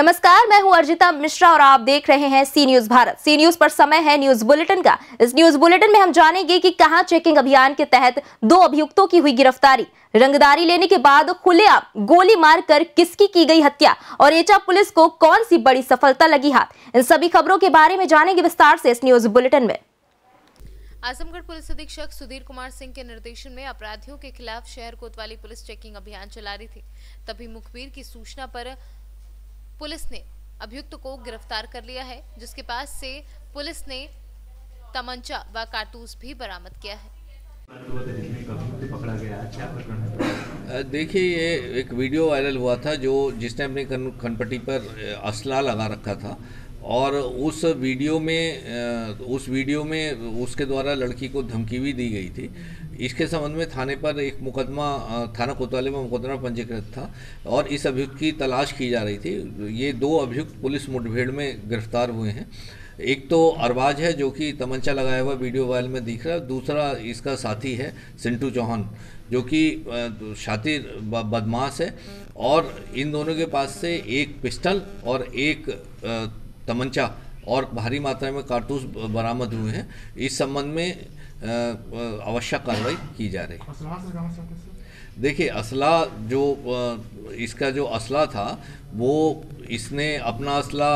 नमस्कार, मैं हूं अर्जिता मिश्रा और आप देख रहे हैं सी न्यूज भारत। सी न्यूज पर समय है न्यूज बुलेटिन का। इस न्यूज बुलेटिन में हम जानेंगे कि कहां चेकिंग अभियान के तहत 2 अभियुक्तों की हुई गिरफ्तारी, रंगदारी लेने के बाद खुलेआम गोली मारकर किसकी की गई हत्या और एटा पुलिस को कौन सी बड़ी सफलता लगी हाथ। इन सभी खबरों के बारे में जानेंगे विस्तार से इस न्यूज बुलेटिन में। आजमगढ़ पुलिस अधीक्षक सुधीर कुमार सिंह के निर्देशन में अपराधियों के खिलाफ शहर कोतवाली पुलिस चेकिंग अभियान चला रही थी। तभी मुखबिर की सूचना पर पुलिस ने अभियुक्त को गिरफ्तार कर लिया है, जिसके पास से पुलिस ने तमंचा व कारतूस भी बरामद किया है। देखिए, ये एक वीडियो वायरल हुआ था जिसने अपनी कनपट्टी पर असला लगा रखा था और उस वीडियो में उसके द्वारा लड़की को धमकी भी दी गई थी। इसके संबंध में थाने पर एक मुकदमा, थाना कोतवाली में मुकदमा पंजीकृत था और इस अभियुक्त की तलाश की जा रही थी। ये 2 अभियुक्त पुलिस मुठभेड़ में गिरफ्तार हुए हैं। एक तो अरबाज है जो कि तमंचा लगाया हुआ वीडियो वायरल में दिख रहा है, दूसरा इसका साथी है सिंटू चौहान जो कि शातिर बदमाश है और इन दोनों के पास से एक पिस्टल और एक तमंचा और भारी मात्रा में कारतूस बरामद हुए हैं। इस संबंध में आवश्यक कार्रवाई की जा रही है। देखिए, असला इसका जो असला था वो इसने अपना असला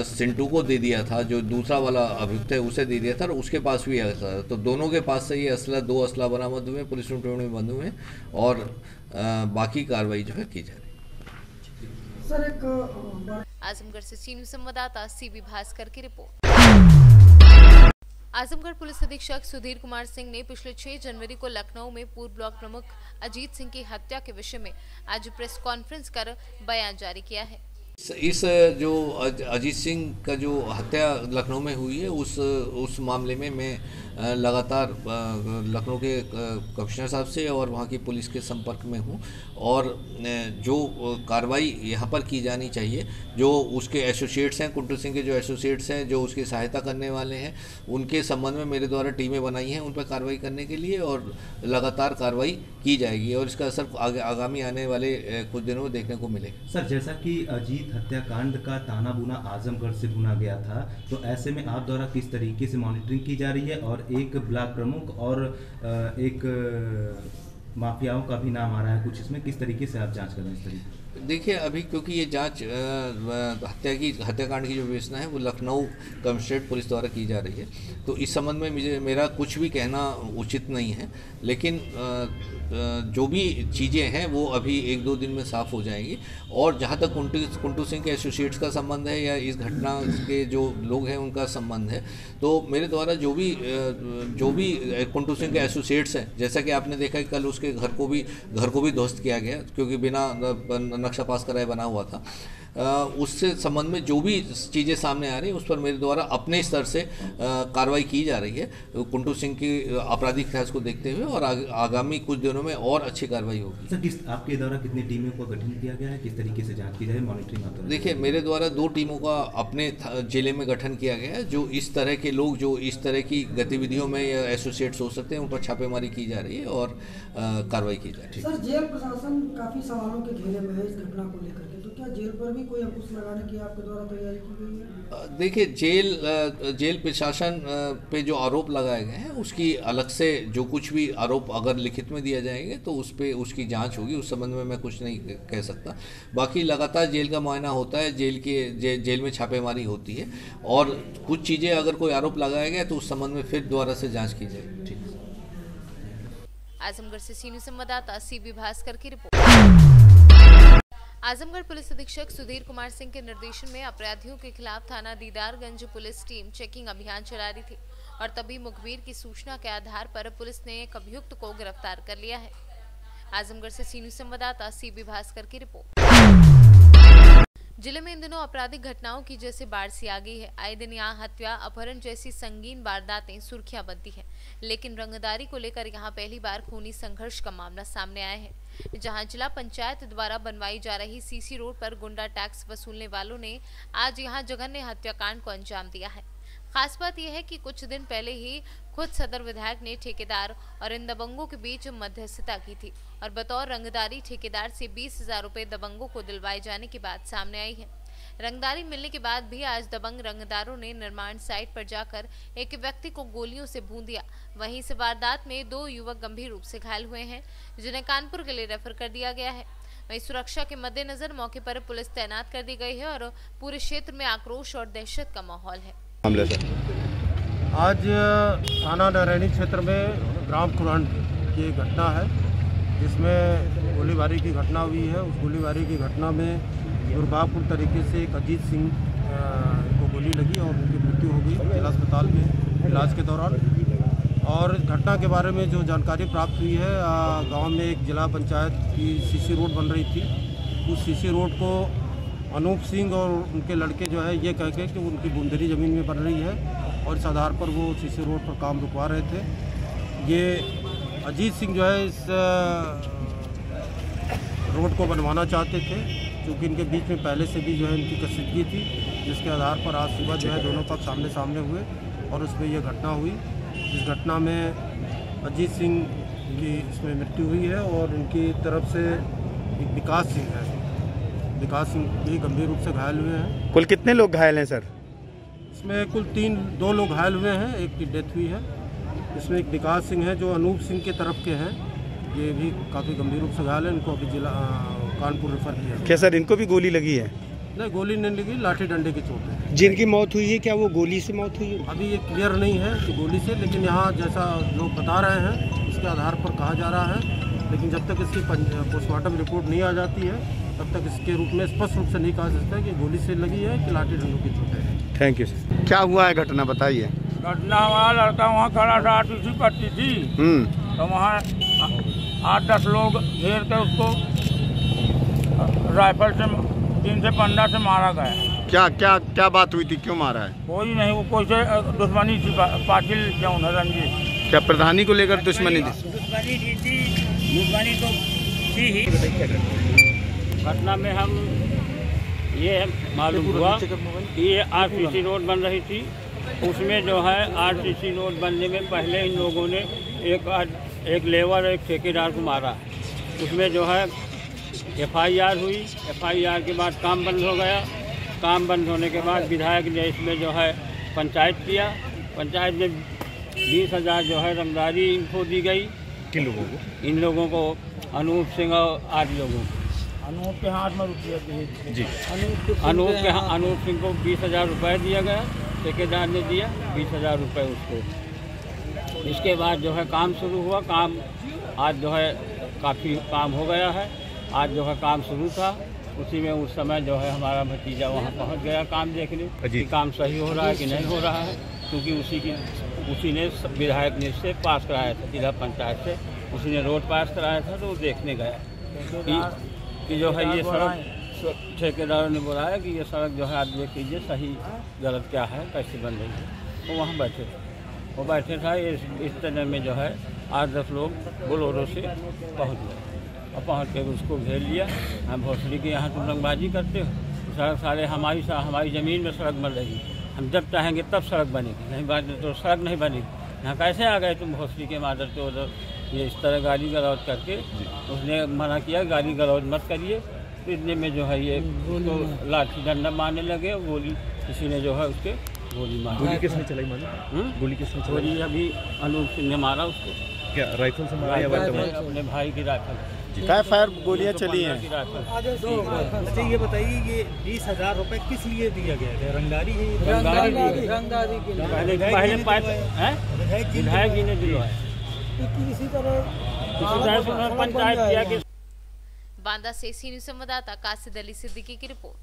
सिंटू को दे दिया था, जो दूसरा वाला अभियुक्त है उसे दे दिया था और उसके पास भी असला था। तो दोनों के पास से ये असला 2 असला बरामद हुए, पुलिस मुठभेड़ में बंद हुए और बाकी कार्रवाई जो है की जा रही है। आजमगढ़ से सी न्यूज संवाददाता सीबी भास्कर की रिपोर्ट। आजमगढ़ पुलिस अधीक्षक सुधीर कुमार सिंह ने पिछले 6 जनवरी को लखनऊ में पूर्व ब्लॉक प्रमुख अजीत सिंह की हत्या के विषय में आज प्रेस कॉन्फ्रेंस कर बयान जारी किया है। इस जो अजीत सिंह का जो हत्या लखनऊ में हुई है उस मामले में मैं लगातार लखनऊ के कमिश्नर साहब से और वहाँ की पुलिस के संपर्क में हूँ और जो कार्रवाई यहाँ पर की जानी चाहिए, जो उसके एसोसिएट्स हैं, कुंटू सिंह के जो एसोसिएट्स हैं, जो उसकी सहायता करने वाले हैं, उनके संबंध में मेरे द्वारा टीमें बनाई हैं उन पर कार्रवाई करने के लिए और लगातार कार्रवाई की जाएगी और इसका असर आगामी आने वाले कुछ दिनों में देखने को मिलेगा। सर, जैसा कि अजीत हत्याकांड का ताना बुना आजमगढ़ से बुना गया था, तो ऐसे में आप द्वारा किस तरीके से मॉनिटरिंग की जा रही है और एक ब्लॉक प्रमुख और एक माफियाओं का भी नाम आ रहा है कुछ, इसमें किस तरीके से आप जांच कर रहे हैं इस तरीके? देखिए, अभी क्योंकि ये जांच हत्याकांड की जो विवेचना है वो लखनऊ कमिश्नरेट पुलिस द्वारा की जा रही है, तो इस संबंध में मेरा कुछ भी कहना उचित नहीं है। लेकिन जो भी चीज़ें हैं वो अभी 1-2 दिन में साफ़ हो जाएंगी और जहाँ तक कुंटू सिंह के एसोसिएट्स का संबंध है या इस घटना के जो लोग हैं उनका संबंध है, तो मेरे द्वारा जो भी कुंटू सिंह के एसोसिएट्स हैं, जैसा कि आपने देखा कि कल उसके घर को भी ध्वस्त किया गया क्योंकि बिना नक्शा पास कराए बना हुआ था। उससे संबंध में जो भी चीज़ें सामने आ रही हैं उस पर मेरे द्वारा अपने स्तर से कार्रवाई की जा रही है कुंटू सिंह की आपराधिक इतिहास को देखते हुए और आगामी कुछ दिनों में और अच्छी कार्रवाई होगी। सर, आपके द्वारा कितनी टीमों का गठन किया गया है, किस तरीके से जांच की जाए, मॉनिटरिंग आता है? देखिए, मेरे द्वारा 2 टीमों का अपने जिले में गठन किया गया है। जो इस तरह के लोग जो इस तरह की गतिविधियों में या एसोसिएट्स हो सकते हैं उन पर छापेमारी की जा रही है और कार्रवाई की जा रही है। सर, जेल प्रशासन काफी सवालों के घेरे में है इस घटना को लेकर के, तो क्या जेल पर भी कोई अंकुश लगाने की आपके द्वारा तैयारी की गई है? देखिए, जेल प्रशासन पे जो आरोप लगाए गए हैं उसकी अलग से जो कुछ भी आरोप अगर लिखित में दिया जाएंगे तो उस पे उसकी जांच होगी। उस संबंध में मैं कुछ नहीं कह सकता। बाकी लगातार जेल का मुआयना होता है, जेल में छापेमारी होती है और कुछ चीज़ें अगर कोई आरोप लगाया गया तो उस संबंध में फिर दोबारा से जाँच की जाएगी। ठीक है। आजमगढ़ से सी न्यूज संवाददाता सीबी भास्कर की रिपोर्ट। आजमगढ़ पुलिस अधीक्षक सुधीर कुमार सिंह के निर्देशन में अपराधियों के खिलाफ थाना दीदारगंज पुलिस टीम चेकिंग अभियान चला रही थी और तभी मुखबिर की सूचना के आधार पर पुलिस ने एक अभियुक्त को गिरफ्तार कर लिया है। आजमगढ़ से सी न्यूज संवाददाता सीबी भास्कर की रिपोर्ट। जिले में इन दिनों आपराधिक घटनाओं की जैसे बाढ़ सी आ गई है। आए दिन यहाँ हत्या, अपहरण जैसी संगीन वारदातें सुर्खियां बनती हैं, लेकिन रंगदारी को लेकर यहाँ पहली बार खूनी संघर्ष का मामला सामने आया है, जहां जिला पंचायत द्वारा बनवाई जा रही सीसी रोड पर गुंडा टैक्स वसूलने वालों ने आज यहां जघन्य हत्याकांड को अंजाम दिया है। खास बात यह है कि कुछ दिन पहले ही खुद सदर विधायक ने ठेकेदार और इन दबंगों के बीच मध्यस्थता की थी और बतौर रंगदारी ठेकेदार से 20,000 रुपए दबंगों को दिलवाए जाने की बात सामने आई है। रंगदारी मिलने के बाद भी आज दबंग रंगदारों ने निर्माण साइट पर जाकर एक व्यक्ति को गोलियों से भून दिया। वहीं इस वारदात में 2 युवक गंभीर रूप से घायल हुए हैं, जिन्हें कानपुर के लिए रेफर कर दिया गया है। वहीं सुरक्षा के मद्देनजर मौके पर पुलिस तैनात कर दी गई है और पूरे क्षेत्र में आक्रोश और दहशत का माहौल है। आज थाना नारायणी क्षेत्र में ग्राम कुरान की एक घटना है, जिसमें गोलीबारी की घटना हुई है। उस गोलीबारी की घटना में दुर्भावपूर्ण तरीके से एक अजीत सिंह को गोली लगी और उनकी मृत्यु हो गई जिला अस्पताल में इलाज के दौरान। और इस घटना के बारे में जो जानकारी प्राप्त हुई है, गांव में एक जिला पंचायत की सीसी रोड बन रही थी। उस सीसी रोड को अनूप सिंह और उनके लड़के जो है ये कह के कि उनकी बूंदरी ज़मीन में बन रही है और इस आधार पर वो सीसी रोड पर काम रुकवा रहे थे। ये अजीत सिंह जो है इस रोड को बनवाना चाहते थे, क्योंकि इनके बीच में पहले से भी जो है इनकी कशीदगी थी, जिसके आधार पर आज सुबह जो है दोनों पक्ष सामने सामने हुए और उसमें यह घटना हुई। इस घटना में अजीत सिंह की इसमें मृत्यु हुई है और उनकी तरफ से एक विकास सिंह है, विकास सिंह भी गंभीर रूप से घायल हुए हैं। कुल कितने लोग घायल हैं सर? इसमें कुल 2 लोग घायल हुए हैं, एक की डेथ हुई है। इसमें एक विकास सिंह है जो अनूप सिंह के तरफ के हैं, ये भी काफ़ी गंभीर रूप से घायल है। इनको अभी जिला कानपुर रेफर किया। क्या सर इनको भी गोली लगी है? नहीं, गोली नहीं लगी, लाठी डंडे की चोट है। जिनकी मौत हुई है क्या वो गोली से मौत हुई है? अभी ये क्लियर नहीं है कि गोली से, लेकिन यहाँ जैसा लोग बता रहे हैं उसके आधार पर कहा जा रहा है। लेकिन जब तक इसकी पोस्टमार्टम रिपोर्ट नहीं आ जाती है तब तक इसके रूप में स्पष्ट रूप से नहीं कहा जा सकता कि गोली से लगी है कि लाठी डंडों की चोट है। Thank you sir. क्या हुआ है घटना बताइए। घटना हमारा लड़का वहाँ खड़ा था, आरटीसी पट्टी थी, तो वहाँ 8-10 लोग घेर के उसको राइफल से 3 से 15 से मारा गया। क्या क्या क्या बात हुई थी, क्यों मारा है? कोई नहीं, वो कोई से दुश्मनी थी, पाटिल क्यों न रंजित। क्या प्रधानी को लेकर दुश्मनी थी? दुश्मनी तो थी ही। घटना में हम ये एक हुआ कि ये आरटीसी रोड बन रही थी। उसमें जो है आरटीसी रोड बनने में पहले इन लोगों ने एक लेबर एक ठेकेदार को मारा। उसमें जो है FIR हुई। FIR के बाद काम बंद हो गया। काम बंद होने के बाद विधायक ने इसमें जो है पंचायत किया। पंचायत में 20,000 जो है रंगदारी इनको दी गई। किन लोगों को? इन लोगों को अनूप सिंह और 8 लोगों को। अनूप के हाथ में रुपया जी। अनूप सिंह को 20,000 रुपये दिया गया, ठेकेदार ने दिया 20,000 रुपये उसको। इसके बाद जो है काम शुरू हुआ। काम आज जो है काफ़ी काम हो गया है। आज जो है काम शुरू था, उसी में उस समय जो है हमारा भतीजा वहाँ पहुँच गया काम देखने कि काम सही हो रहा है कि नहीं हो रहा है, क्योंकि उसी ने विधायक ने से पास कराया था, जिला पंचायत से उसी ने रोड पास कराया था, तो वो देखने गया कि जो है ये सड़क ठेकेदारों ने बुलाया कि ये सड़क जो है आप देख लीजिए सही गलत क्या है, कैसे बन रही है। तो वहाँ बैठे थे, वो बैठे था। इस तरह में जो है 8-10 लोग बोलोरो से पहुँच गए और पहुँच के उसको घेर लिया। हम भोसड़ी के यहाँ तुम रंगबाजी करते हो, सड़क सारे हमारी ज़मीन में सड़क बन रही, हम जब चाहेंगे तब सड़क बनेगी, नहीं बने तो सड़क नहीं बनेगी। यहाँ कैसे आ गए तुम भोसड़ी के मादर से उधर? ये इस तरह गाली गलौज करके उसने मना किया, गाली गलौज मत करिए। तो इतने में जो है ये तो लाठी डंडा मारने लगे, गोली किसी ने जो है उसके गोली मारी। गोली किसने चलाई मालूम? गोली किसने चलाई? गोली अभी अनूप सिंह ने मारा उसको। क्या राइफल से मारा या अपने भाई की राइफल? क्या फायर गोलियां चली हैं? अच्छा ये बताइए, ये 20,000 रुपये किस लिए दिया गया है? रंगदारी है? रंगदारी के लिए पहले विधायक जी ने दिलवाया। किसी तरह पंचायत किया कि बांदा से सी न्यूज़ संवाददाता कासिद अली सिद्दीकी की रिपोर्ट।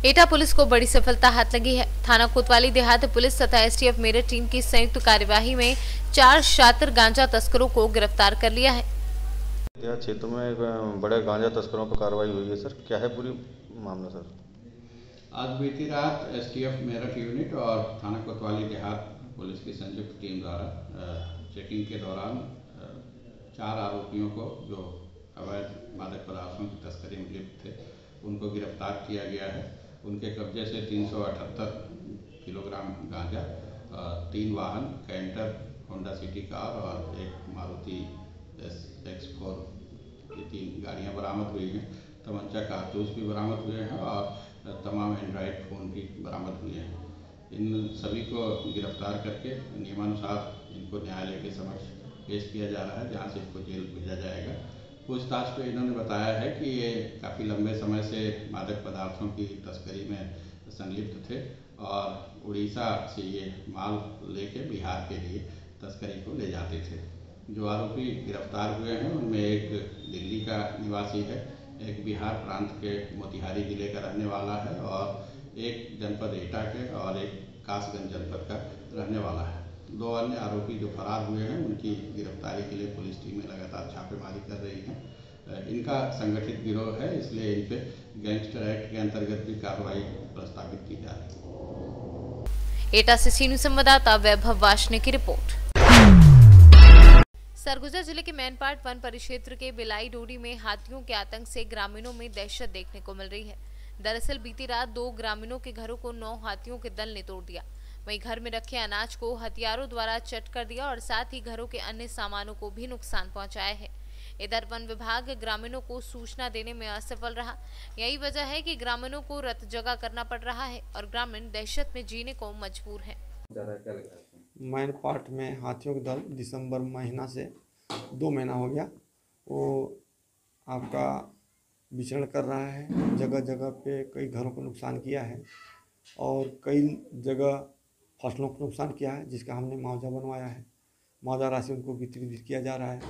एटा पुलिस को बड़ी सफलता हाथ लगी है। थाना कोतवाली देहात पुलिस तथा STF मेरठ टीम की संयुक्त कार्यवाही में 4 शातिर गांजा तस्करों को गिरफ्तार कर लिया है। क्षेत्र में बड़े गांजा तस्करों पर कार्रवाई हुई है सर, क्या है पूरी मामला सर? आज बीती रात STF मेरठ यूनिट और थाना कोतवाली देहात पुलिस की संयुक्त टीम द्वारा चेकिंग के दौरान 4 आरोपियों को जो अवैध मादक पदार्थों की तस्करी में लिप्त थे उनको गिरफ्तार किया गया है। उनके कब्जे से 378 किलोग्राम गांजा, 3 वाहन, कैंटर, होंडा सिटी कार और एक मारुति X4 ये 3 गाड़ियां बरामद हुई हैं तमंचा कारतूस भी बरामद हुए हैं और तमाम एंड्रॉयड फ़ोन भी बरामद हुए हैं। इन सभी को गिरफ्तार करके नियमानुसार इनको न्यायालय के समक्ष पेश किया जा रहा है, जहां से इनको जेल भेजा जाएगा। पूछताछ पे इन्होंने बताया है कि ये काफ़ी लंबे समय से मादक पदार्थों की तस्करी में संलिप्त थे और उड़ीसा से ये माल लेके बिहार के लिए तस्करी को ले जाते थे। जो आरोपी गिरफ्तार हुए हैं उनमें एक दिल्ली का निवासी है, एक बिहार प्रांत के मोतिहारी जिले का रहने वाला है और एक जनपद एटा के और एक कासगंज जनपद का रहने वाला है। 2 अन्य आरोपी जो फरार हुए हैं उनकी गिरफ्तारी के लिए पुलिस टीमें लगातार छापेमारी कर रही हैं। इनका संगठित गिरोह है, इसलिए इन पे गैंगस्टर एक्ट के अंतर्गत भी कार्रवाई प्रस्तावित की जा रही है। एटा से सीनियर संवाददाता वैभव वाशने की रिपोर्ट। सरगुजा जिले के मैनपाट वन परिक्षेत्र के बिलाई डोरी में हाथियों के आतंक से ग्रामीणों में दहशत देखने को मिल रही है। दरअसल बीती रात 2 ग्रामीणों के घरों को 9 हाथियों के दल ने तोड़ दिया। वहीं घर में रखे अनाज को हथियारों द्वारा चट कर दिया और साथ ही घरों के अन्य सामानों को भी नुकसान पहुंचाया है। इधर वन विभाग ग्रामीणों को सूचना देने में असफल रहा। यही वजह है कि ग्रामीणों को रत जगह करना पड़ रहा है और ग्रामीण दहशत में जीने को मजबूर हैं। मैनपाट में हाथियों का दल दिसंबर महीना से 2 महीना हो गया, वो आपका विचरण कर रहा है। जगह जगह पे कई घरों को नुकसान किया है और कई जगह फसलों को नुकसान किया है, जिसका हमने मुआवजा बनवाया है। मुआवजा राशि उनको वितरित किया जा रहा है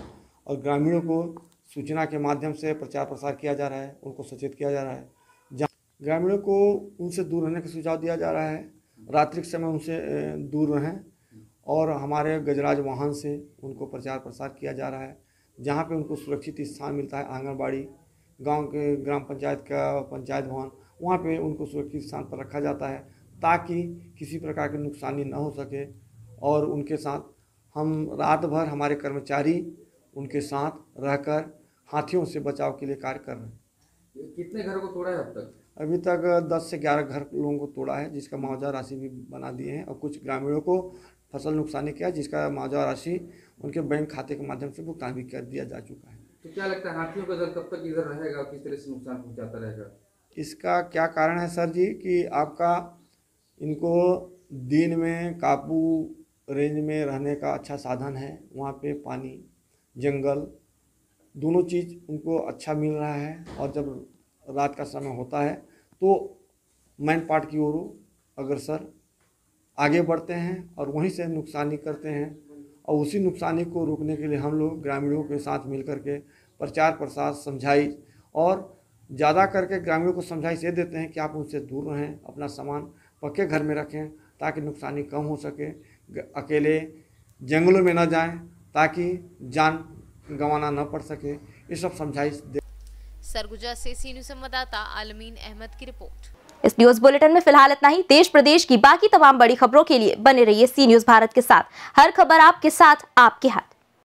और ग्रामीणों को सूचना के माध्यम से प्रचार प्रसार किया जा रहा है, उनको सचेत किया जा रहा है। जहाँ ग्रामीणों को उनसे दूर रहने का सुझाव दिया जा रहा है, रात्रि के समय उनसे दूर रहें और हमारे गजराज वाहन से उनको प्रचार प्रसार किया जा रहा है। जहाँ पे उनको सुरक्षित स्थान मिलता है, आंगनबाड़ी, गांव के ग्राम पंचायत का पंचायत भवन, वहाँ पे उनको सुरक्षित स्थान पर रखा जाता है ताकि किसी प्रकार की नुकसानी न हो सके। और उनके साथ हम रात भर हमारे कर्मचारी उनके साथ रहकर हाथियों से बचाव के लिए कार्य कर रहे हैं। कितने घरों को तोड़ा है अब तक? अभी तक 10 से 11 घर लोगों को तोड़ा है, जिसका मुआवजा राशि भी बना दिए हैं और कुछ ग्रामीणों को फसल नुकसानी किया, जिसका मुआवजा राशि उनके बैंक खाते के माध्यम से भुगतान भी कर दिया जा चुका है। तो क्या लगता है हाथियों का दल कब तक इधर रहेगा, किस तरह से नुकसान पहुंचाता रहेगा? इसका क्या कारण है सर जी कि आपका इनको दिन में काबू रेंज में रहने का अच्छा साधन है। वहाँ पे पानी, जंगल, दोनों चीज़ उनको अच्छा मिल रहा है और जब रात का समय होता है तो मैनपाट की ओर अग्रसर आगे बढ़ते हैं और वहीं से नुकसानी करते हैं। और उसी नुकसानी को रोकने के लिए हम लोग ग्रामीणों के साथ मिलकर के प्रचार प्रसार, समझाई और ज़्यादा करके ग्रामीणों को समझाई से देते हैं कि आप उनसे दूर रहें, अपना सामान पक्के घर में रखें ताकि नुकसानी कम हो सके, अकेले जंगलों में न जाएं ताकि जान गंवाना न पड़ सके, ये सब समझाई दे। सरगुजा से सीनियर संवाददाता आलमीन अहमद की रिपोर्ट। इस न्यूज बुलेटिन में फिलहाल इतना ही। देश प्रदेश की बाकी तमाम बड़ी खबरों के लिए बने रहिए सी न्यूज भारत के साथ। हर खबर आपके साथ, आपके हाथ।